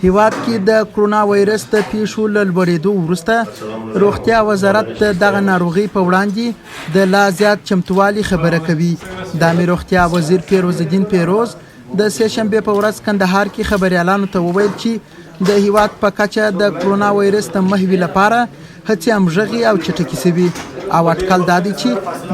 هېواد کې د کرونا وایرس د پېښو له لوړېدو وروسته روغتیا وزارت دغه ناروغۍ په وړاندې د لا زیات چمتوالي خبره کوي. د امیر روغتیا وزیر پیروز د سه شنبه په ورځ کندهار کې خبريالانو ته وویل چې د هېواد په کچه د کرونا وایرس د مخنیوي لپاره هڅې همغږي او چټکې شوي او اټکل دا دی چې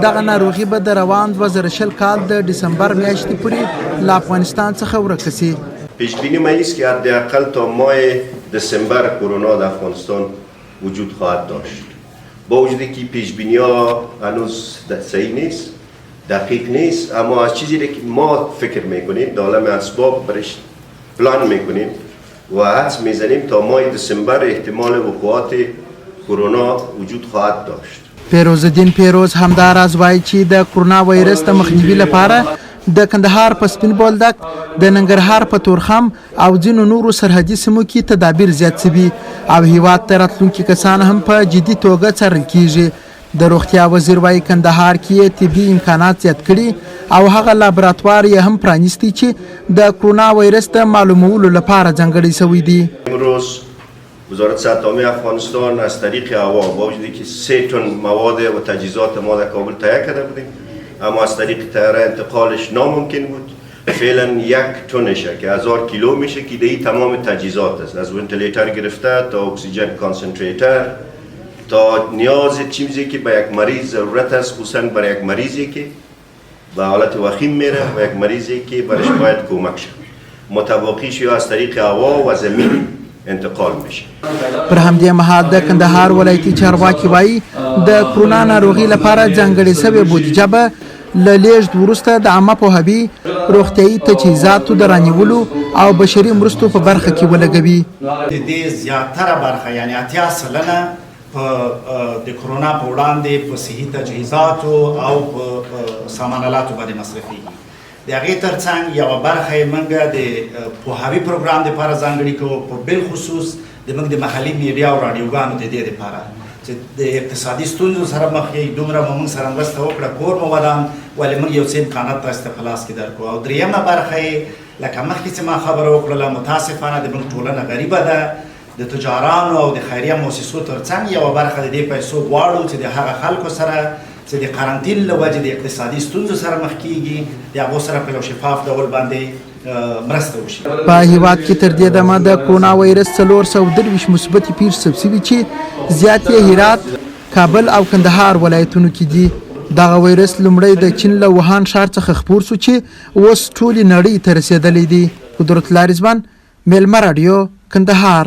دغه ناروغي به د روان 2020 کال د دسامبر میاشتې پورې له افغانستان څخه ورکه شي. پیش بینی ما است که حداقل تا ماه دسامبر کرونا در افغانستان وجود خواهد داشت. با وجودی که پیش بینی ها هنوز صحیح نیست، دقیق نیست، اما از چیزی که ما فکر میکنیم در عالم اسباب برش پلان میکنیم و حدس میزنیم تا ماه دسامبر احتمال وقوعات کرونا وجود خواهد داشت. پیروز همداراز وایي چې د کرونا وایرس د مخنیوي لپاره د کندهار په سپین بولدک، د ننګرهار په تورخم او ځینو نورو سرحدي سیمو کې تدابیر زیات شوي او هېواد ته راتلونکي کسان هم په جدي توګه څارل کیږي. د روغتیا وزیر وایي کندهار کې طبي امکانات زیات کړي او هغه لابراتوار یې هم پرانیستی چې د کرونا وایرس د معلومولو لپاره ځانګړی شوی دی. امروز وزارت صحت عامه افغانستان از طریق هوا با وجودی که 3 تن مواد و تجهیزات ما در کابل تهیه کرده بودیم، اما از طریق طیاره انتقالش ناممکن بود. فعلا 1 تنشه که 1000 کیلو میشه که دیگه تمام تجهیزات است، از ونتیلیتر گرفته تا اکسیژن کانسنتریتر تا نیاز چیزی که به یک مریض ضرورت است، خصوصا برای یک مریضی که به حالت وخیم میره و یک مریضی که برش باید کمک شه. متواقیش یا از طریق هوا و زمین انتقال میشه. پر همدې مهال د کندهار ولایتي چارواکي وایي د کرونا ناروغي لپاره ځانګړې شوې بودیجه به له لېږد وروسته د عامه پوهاوي، روغتیایي تجهیزاتو د رانیولو او بشري مرستو په برخه کې ولګوي. د دې زیاتره برخه یعنی 80 سلنه د کرونا په وړاندې په صحي تجهیزاتو او په سامانالاتو باندې مصرفېږي. د هغې ترڅنګ یوه برخه یې موږ د پوهاوي پروګرام دپاره ځانګړي کوو، په بالخصوص د موږ د محلي میډیا او راډیوګانو د دې دپاره چې د اقتصادي ستونزو سره مخ یې دومره مو موږ سره مرسته وکړه، کور مو ودان، ولې موږ یو څه امکانات تاسو ته په لاس کې درکړو. او درېیمه برخه یې لکه مخکې چې ما خبره وکړله، متاسفانه د موږ ټولنه غریبه ده، د تجارانو او د خیریه مؤسسو ترڅنګ یوه برخه د دې پیسو غواړو چې د هغه خلکو سره چې د قرنطین له وجې د اقتصادي ستونزو سره مخ کیږي د هغو سره په یو شفاف ډول باندې مرسته وشي. په هېواد کې تر دې دمه د کرونا وایرس 423 مثبتې پیښې ثبت شوي چې زیات یې هرات، کابل او کندهار ولایتونو کې دي. دغه وایرس لومړی د چین له ووهان ښار څخه خپور شو چې اوس ټولې نړۍ ته رسېدلی دی. قدرت الله رضوان، میلمه راډیو، کندهار.